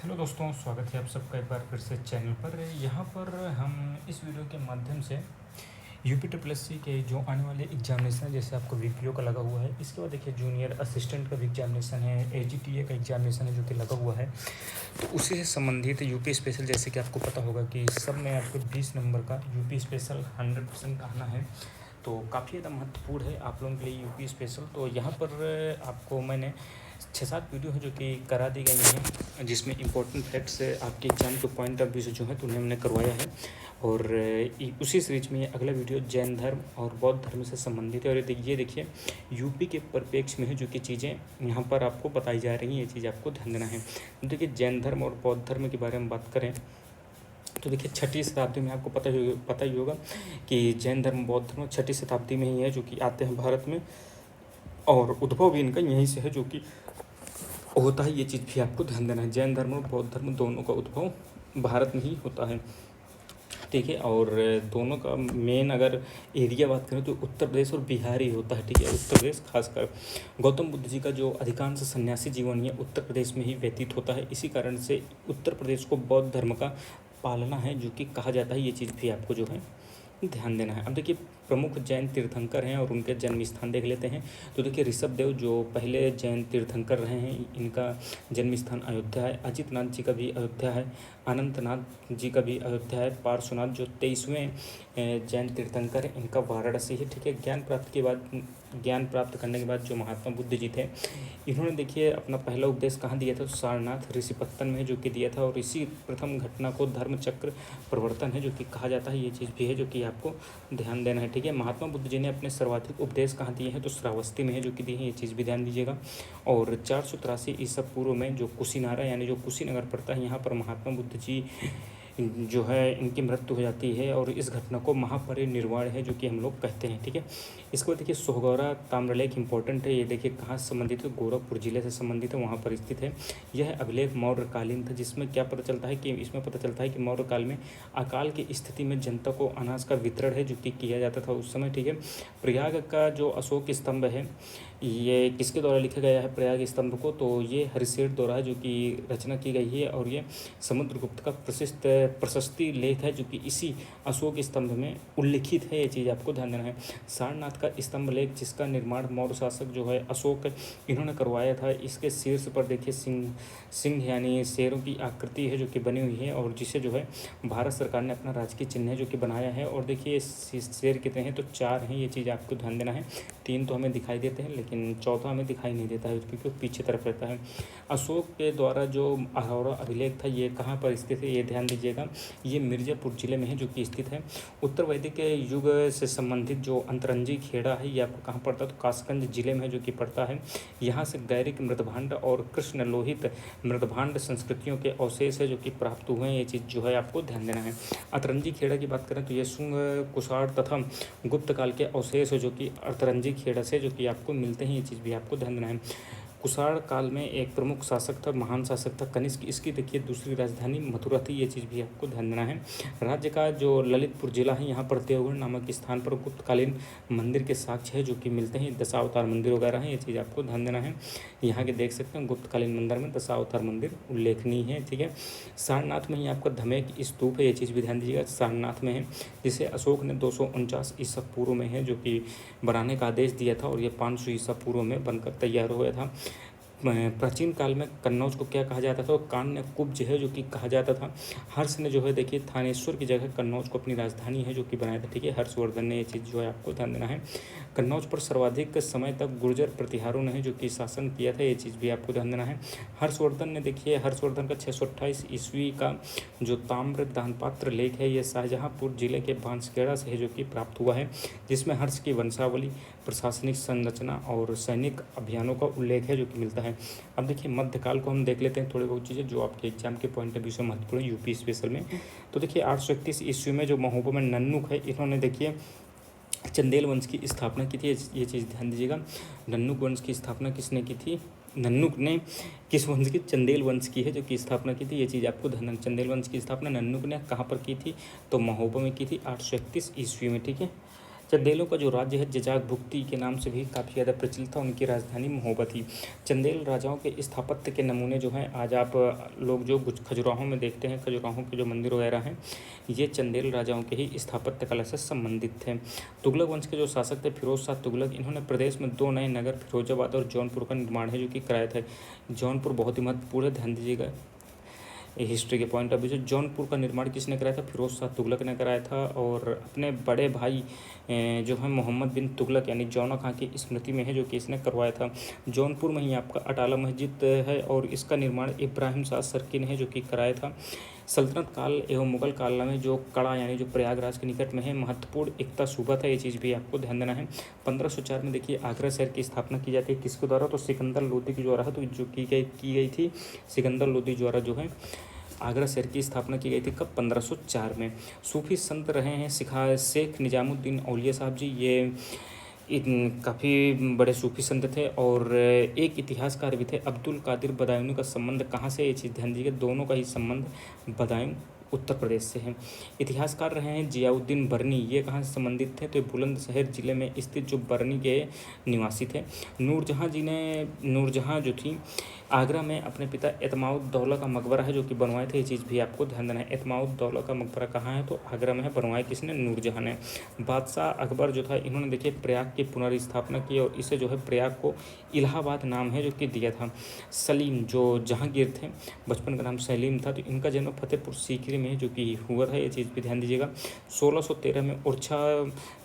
Hello दोस्तों, स्वागत है आप सबका एक बार फिर से चैनल पर। यहाँ पर हम इस वीडियो के माध्यम से यूपी के जो आने वाले एग्जामिनेशन है, जैसे आपको वीपीओ का लगा हुआ है, इसके बाद देखिए जूनियर असिस्टेंट का भी एग्जामिनेशन है, एजीटीए का एग्जामिनेशन है जो कि लगा हुआ है। तो उसी से संबंधित यूपी स्पेशल, जैसे कि आपको पता होगा कि सब में आपको 20 नंबर का यूपी स्पेशल 100% आना है। तो काफ़ी ज़्यादा महत्वपूर्ण है आप लोगों के लिए यूपी स्पेशल। तो यहाँ पर आपको मैंने 6-7 वीडियो है जो कि करा दी गई हैं, जिसमें इम्पोर्टेंट फैक्ट्स आपके एग्जाम के पॉइंट ऑफ व्यू से जो है तो उन्हें हमने करवाया है। और उसी सीरीज में ये अगला वीडियो जैन धर्म और बौद्ध धर्म से संबंधित है। और ये देखिए यूपी के परिप्रेक्ष्य में है जो कि चीज़ें यहाँ पर आपको बताई जा रही हैं, ये चीज़ आपको ध्यान देना है। देखिए जैन धर्म और बौद्ध धर्म के बारे में बात करें तो देखिए 6वीं शताब्दी में आपको पता ही होगा कि जैन धर्म बौद्ध धर्म 6वीं शताब्दी में ही है जो कि आते हैं भारत में, और उद्भव भी इनका यहीं से है जो कि होता है। ये चीज़ भी आपको ध्यान देना है, जैन धर्म और बौद्ध धर्म दोनों का उद्भव भारत में ही होता है, ठीक है। और दोनों का मेन अगर एरिया बात करें तो उत्तर प्रदेश और बिहार ही होता है, ठीक है। उत्तर प्रदेश खासकर गौतम बुद्ध जी का जो अधिकांश सन्यासी जीवन है उत्तर प्रदेश में ही व्यतीत होता है। इसी कारण से उत्तर प्रदेश को बौद्ध धर्म का पालना है जो कि कहा जाता है। ये चीज़ भी आपको जो है ध्यान देना है। अब देखिए प्रमुख जैन तीर्थंकर हैं और उनके जन्म स्थान देख लेते हैं। तो देखिए ऋषभदेव जो पहले जैन तीर्थंकर रहे हैं, इनका जन्म स्थान अयोध्या है। अजितनाथ जी का भी अयोध्या है। अनंतनाथ जी का भी अयोध्या है। पार्श्वनाथ जो 23वें जैन तीर्थंकर है, इनका वाराणसी है, ठीक है। ज्ञान प्राप्त करने के बाद जो महात्मा बुद्ध जी थे, इन्होंने देखिए अपना पहला उपदेश कहाँ दिया था, तो सारनाथ ऋषिपत्तन में जो कि दिया था। और इसी प्रथम घटना को धर्म चक्र प्रवर्तन है जो कि कहा जाता है। ये चीज़ भी है जो कि आपको ध्यान देना है, ठीक है। महात्मा बुद्ध जी ने अपने सर्वाधिक उपदेश कहाँ दिए हैं, तो श्रावस्ती में है जो कि दिए हैं, ये चीज़ भी ध्यान दीजिएगा। और 483 ईसा पूर्व में जो कुशीनारा यानी जो कुशीनगर पड़ता है, यहाँ पर महात्मा बुद्ध जी जो है इनकी मृत्यु हो जाती है। और इस घटना को महापरिनिर्वाण है जो कि हम लोग कहते हैं, ठीक है। इसके बाद देखिए सोहगौरा ताम्रलेख इंपॉर्टेंट है। ये देखिए कहाँ से संबंधित है, गोरखपुर जिले से संबंधित है, वहाँ पर स्थित है। यह अभिलेख मौर्यकालीन था, जिसमें क्या पता चलता है कि इसमें पता चलता है कि मौर्य काल में अकाल की स्थिति में जनता को अनाज का वितरण है जो कि किया जाता था उस समय, ठीक है। प्रयाग का जो अशोक स्तंभ है, ये किसके द्वारा लिखा गया है प्रयाग स्तंभ को, तो ये हरिशेठ द्वारा है जो कि रचना की गई है। और ये समुद्रगुप्त का प्रशस्ति लेख है जो कि इसी अशोक स्तंभ में उल्लिखित है। ये चीज़ आपको ध्यान देना है। सारनाथ का स्तंभ लेख, जिसका निर्माण मौर्य शासक जो है अशोक, इन्होंने करवाया था। इसके शीर्ष पर देखिए सिंह यानी शेरों की आकृति है जो कि बनी हुई है, और जिसे जो है भारत सरकार ने अपना राजकीय चिन्ह है जो कि बनाया है। और देखिए शेर कितने हैं, तो 4 हैं। ये चीज़ आपको ध्यान देना है। 3 तो हमें दिखाई देते हैं लेकिन चौथा हमें दिखाई नहीं देता है क्योंकि वो पीछे तरफ रहता है। अशोक के द्वारा जो अहोरा अभिलेख था, ये कहाँ पर स्थित है, ये ध्यान दीजिएगा। ये मिर्ज़ापुर जिले में है जो कि स्थित है। उत्तर वैदिक युग से संबंधित जो अंतरंजी खेड़ा है, ये आपको कहाँ पड़ता है, तो कासगंज जिले में है जो कि पड़ता है। यहाँ से गैरिक मृदभांड और कृष्ण लोहित मृदभांड संस्कृतियों के अवशेष है जो कि प्राप्त हुए हैं। ये चीज़ जो है आपको ध्यान देना है। अतरंजी खेड़ा की बात करें तो ये शुंग, कुषाण तथा गुप्त काल के अवशेष है जो कि अतरंजी खेड़ा से जो कि आपको मिलते हैं। ये चीज़ भी आपको ध्यान देना है। कुषाण काल में एक प्रमुख शासक था, महान शासक था कनिष्क। इसकी देखिए दूसरी राजधानी मथुरा थी। ये चीज़ भी आपको ध्यान देना है। राज्य का जो ललितपुर जिला है, यहाँ पर देवगढ़ नामक स्थान पर गुप्तकालीन मंदिर के साक्ष्य है जो कि मिलते हैं। दशावतार मंदिर वगैरह हैं, ये चीज़ आपको ध्यान देना है। यहाँ के देख सकते हैं गुप्तकालीन मंदिर में दशावतार मंदिर उल्लेखनीय है, ठीक है। सारनाथ में ही आपका धमेक स्तूप है, ये चीज़ भी ध्यान दीजिएगा, सारनाथ में है, जिसे अशोक ने 249 ईसा पूर्व में है जो कि बनाने का आदेश दिया था। और ये 500 ईसा पूर्व में बनकर तैयार हुआ था। प्राचीन काल में कन्नौज को क्या कहा जाता था, कान्य कुब्ज है जो कि कहा जाता था। हर्ष ने जो है देखिए थानेश्वर की जगह कन्नौज को अपनी राजधानी है जो कि बनाया था, ठीक है। हर्षवर्धन ने, ये चीज़ जो है आपको ध्यान देना है। कन्नौज पर सर्वाधिक समय तक गुर्जर प्रतिहारों ने जो कि शासन किया था, ये चीज़ भी आपको ध्यान देना है। हर्षवर्धन ने देखिए, हर्षवर्धन का 628 ईस्वी का जो ताम्र दानपात्र लेख है, ये शाहजहाँपुर जिले के बांसखेड़ा से है जो कि प्राप्त हुआ है, जिसमें हर्ष की वंशावली, प्रशासनिक संरचना और सैनिक अभियानों का उल्लेख है जो कि मिलता है। अब देखिए मध्यकाल को हम देख लेते हैं, थोड़ी बहुत चीज़ें जो आपके एग्जाम के पॉइंट ऑफ व्यू से महत्वपूर्ण है यूपी स्पेशल में। तो देखिए 831 ईस्वी में जो महोबा में नन्नुक है, इन्होंने देखिए चंदेल वंश की स्थापना की थी। ये चीज़ ध्यान दीजिएगा। नन्नुक वंश की स्थापना किसने की थी, नन्नुक ने किस वंश की, चंदेल वंश की है जो कि स्थापना की थी। ये चीज़ आपको ध्यान, चंदेल वंश की स्थापना नन्नुक ने कहाँ पर की थी, तो महोबा में की थी 831 ईस्वी में, ठीक है। चंदेलों का जो राज्य है जजाक भुक्ति के नाम से भी काफ़ी ज़्यादा प्रचलित था। उनकी राजधानी महोबा थी। चंदेल राजाओं के स्थापत्य के नमूने जो हैं आज आप लोग जो कुछ खजुराहों में देखते हैं, खजुराहों के जो मंदिर वगैरह हैं, ये चंदेल राजाओं के ही स्थापत्य कला से संबंधित थे। तुगलक वंश के जो शासक थे फिरोज शाह तुगलक, इन्होंने प्रदेश में 2 नए नगर फिरोजाबाद और जौनपुर का निर्माण है जो कि कराया था। जौनपुर बहुत ही महत्वपूर्ण है, ध्यान दीजिएगा हिस्ट्री के पॉइंट ऑफ व्यू से। जौनपुर का निर्माण किसने कराया था? फिरोज शाह तुगलक ने कराया था, और अपने बड़े भाई जो है मोहम्मद बिन तुगलक यानी जौना खां की स्मृति में है जो कि इसने करवाया था। जौनपुर में ही आपका अटाला मस्जिद है और इसका निर्माण इब्राहिम शाह सरकी ने है जो कि कराया था। सल्तनत काल एवं मुगल काल में जो कड़ा यानी जो प्रयागराज के निकट में है महत्वपूर्ण एकता सूबा था, ये चीज़ भी आपको ध्यान देना है। 1504 में देखिए आगरा शहर की स्थापना की जाती है किसके द्वारा? तो सिकंदर लोदी के द्वारा, तो जो की गई थी सिकंदर लोदी द्वारा जो है आगरा शहर की स्थापना की गई थी। कब? 1504 में। सूफी संत रहे हैं शेख निजामुद्दीन औलिया साहब जी, ये काफ़ी बड़े सूफी संत थे और एक इतिहासकार भी थे। अब्दुल कादिर बदायूनी का संबंध कहाँ से? ये चीज़ ध्यान दीजिए, दोनों का ही संबंध बदायूं उत्तर प्रदेश से हैं। इतिहासकार रहे हैं जियाउद्दीन बरनी, ये कहाँ से संबंधित थे? तो बुलंदशहर जिले में स्थित जो बरनी के निवासी थे। नूरजहाँ जो थी आगरा में अपने पिता एतमाउद्दौला का मकबरा है जो कि बनवाए थे, ये चीज़ भी आपको ध्यान देना है। एतमाउद्दौला का मकबरा कहाँ है? तो आगरा में है, बनवाए किसने? नूरजहाँ ने। बादशाह अकबर जो था इन्होंने देखिए प्रयाग की पुनर्स्थापना की और इसे जो है प्रयाग को इलाहाबाद नाम है जो कि दिया था। सलीम जो जहांगीर थे, बचपन का नाम सलीम था, तो इनका जन्म फतेहपुर सीकरी में जो कि हुआ था, ये चीज़ भी ध्यान दीजिएगा। 1613 में ओरछा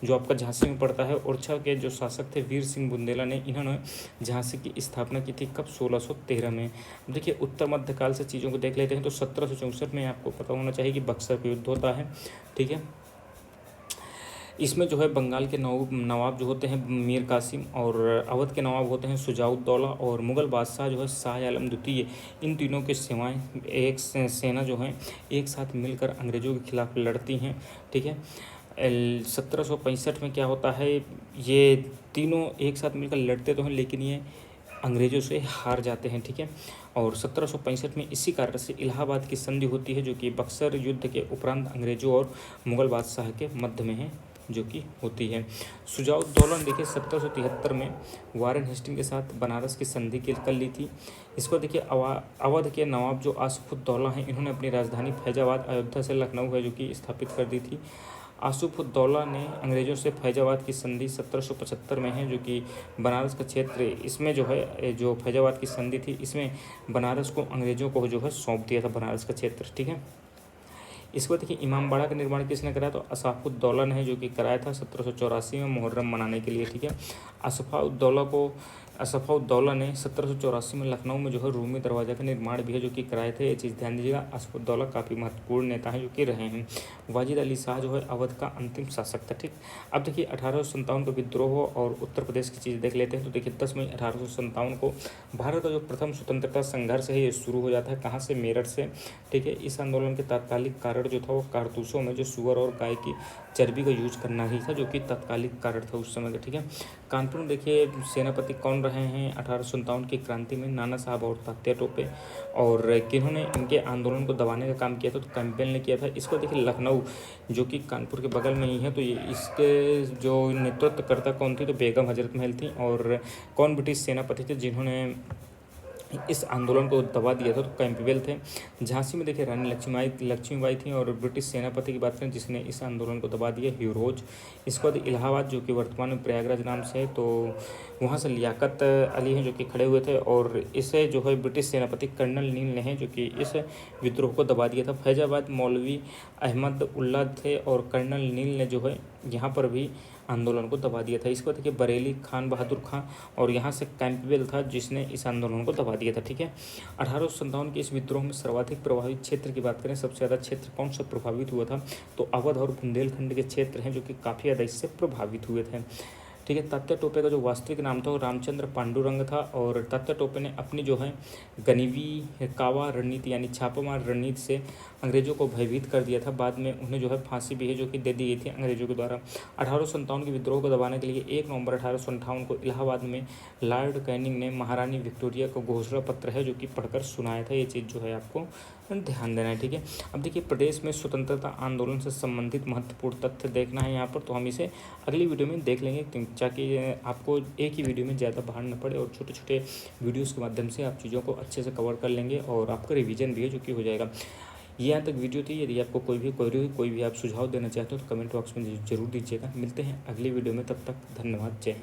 जो आपका झांसी में पड़ता है, ओरछा के जो शासक थे वीर सिंह बुंदेला ने इन्होंने झांसी की स्थापना की थी। कब? 1613 में। देखिए उत्तर मध्यकाल से चीज़ों को देख लेते हैं तो 1764 में आपको पता होना चाहिए कि बक्सर का युद्ध होता है, ठीक है। इसमें जो है बंगाल के नवाब जो होते हैं मीर कासिम और अवध के नवाब होते हैं शुजाउद्दौला और मुग़ल बादशाह जो है शाह आलम द्वितीय, इन तीनों की सेवाएं एक सेना जो है एक साथ मिलकर अंग्रेज़ों के खिलाफ लड़ती हैं, ठीक है। 1765 में क्या होता है, ये तीनों एक साथ मिलकर लड़ते तो हैं लेकिन ये अंग्रेज़ों से हार जाते हैं, ठीक है। और 1765 में इसी कारण से इलाहाबाद की संधि होती है जो कि बक्सर युद्ध के उपरांत अंग्रेज़ों और मुग़ल बादशाह के मध्य में है जो कि होती है। शुजाउद्दौला ने देखिए 1773 में वारेन हेस्टिंग के साथ बनारस की संधि कर ली थी। इसको देखिए अवध के नवाब जो आसिफुद्दौला हैं इन्होंने अपनी राजधानी फैजाबाद अयोध्या से लखनऊ है जो कि स्थापित कर दी थी। आसिफुद्दौला ने अंग्रेज़ों से फैजाबाद की संधि 1775 में है जो कि बनारस का क्षेत्र, इसमें जो है जो फैजाबाद की संधि थी इसमें बनारस को अंग्रेज़ों को जो है सौंप दिया था, बनारस का क्षेत्र, ठीक है। इसके बाद देखिए इमामबाड़ा का निर्माण किसने कराया? तो असाफुद्दौला ने है जो कि कराया था 1784 में मुहर्रम मनाने के लिए, ठीक है। असफ़ाउद्दौला ने 1784 में लखनऊ में जो है रूमी दरवाज़ा का निर्माण भी है जो कि कराए थे, ये चीज़ ध्यान दीजिएगा। असफ़ाउद्दौला काफ़ी महत्वपूर्ण नेता हैं जो कि रहे हैं। वाजिद अली शाह जो है अवध का अंतिम शासक था, ठीक। अब देखिए 1857 का विद्रोह और उत्तर प्रदेश की चीज़ देख लेते हैं। तो देखिए 10 मई 1857 को भारत का जो प्रथम स्वतंत्रता संघर्ष है ये शुरू हो जाता है। कहाँ से? मेरठ से, ठीक है। इस आंदोलन के तात्कालिक कारण जो था वो कारतूसों में जो सुअर और गाय की चर्बी का यूज करना ही था जो कि तात्कालिक कारण था उस समय का, ठीक है। कानपुर में देखिए सेनापति कौन रहे हैं 1857 की क्रांति में? नाना साहब और तात्या टोपे। और किन्होंने इनके आंदोलन को दबाने का काम किया था? तो कैंपबेल ने किया था। इसको देखिए लखनऊ जो कि कानपुर के बगल में ही है, तो ये इसके जो नेतृत्वकर्ता कौन थी? तो बेगम हजरत महल थी। और कौन ब्रिटिश सेनापति थे जिन्होंने इस आंदोलन को दबा दिया था? तो कैंपबेल थे। झांसी में देखिए रानी लक्ष्मीबाई थी। और ब्रिटिश सेनापति की बात करें जिसने इस आंदोलन को दबा दिया, ह्यूरोज। इसके बाद इलाहाबाद जो कि वर्तमान में प्रयागराज नाम से है, तो वहाँ से लियाकत अली हैं जो कि खड़े हुए थे और इसे जो है ब्रिटिश सेनापति कर्नल नील ने है जो कि इस विद्रोह को दबा दिया था। फैजाबाद मौलवी अहमद उल्ला थे और कर्नल नील ने जो है यहाँ पर भी आंदोलन को दबा दिया था। इसके बाद देखिए बरेली खान बहादुर खां, और यहाँ से कैंपबेल था जिसने इस आंदोलन को दबा दिया था, ठीक है। 1857 के इस विद्रोह में सर्वाधिक प्रभावित क्षेत्र की बात करें, सबसे ज़्यादा क्षेत्र कौन सा प्रभावित हुआ था? तो अवध और बुंदेलखंड के क्षेत्र हैं जो कि काफ़ी ज़्यादा इससे प्रभावित हुए थे, ठीक है। तात्या टोपे का जो वास्तविक नाम था वो रामचंद्र पांडुरंग था और तात्या टोपे ने अपनी जो है गनीवी कावा रणनीति यानी छापामार रणनीति से अंग्रेजों को भयभीत कर दिया था। बाद में उन्हें जो है फांसी भी है जो कि दे दी गई थी अंग्रेजों के द्वारा। 1857 के विद्रोह को दबाने के लिए 1 नवंबर 1858 को इलाहाबाद में लॉर्ड कैनिंग ने महारानी विक्टोरिया को घोषणा पत्र है जो कि पढ़कर सुनाया था। ये चीज़ जो है आपको ध्यान देना है, ठीक है। अब देखिए प्रदेश में स्वतंत्रता आंदोलन से संबंधित महत्वपूर्ण तथ्य देखना है यहाँ पर, तो हम इसे अगली वीडियो में देख लेंगे ताकि आपको एक ही वीडियो में ज़्यादा भार न पड़े और छोटे छोटे वीडियोज़ के माध्यम से आप चीज़ों को अच्छे से कवर कर लेंगे और आपका रिवीजन भी है जो कि हो जाएगा। यहाँ तक वीडियो थी। यदि आपको कोई भी आप सुझाव देना चाहते हो तो कमेंट बॉक्स में जरूर दीजिएगा। मिलते हैं अगली वीडियो में, तब तक धन्यवाद, जय हिंद।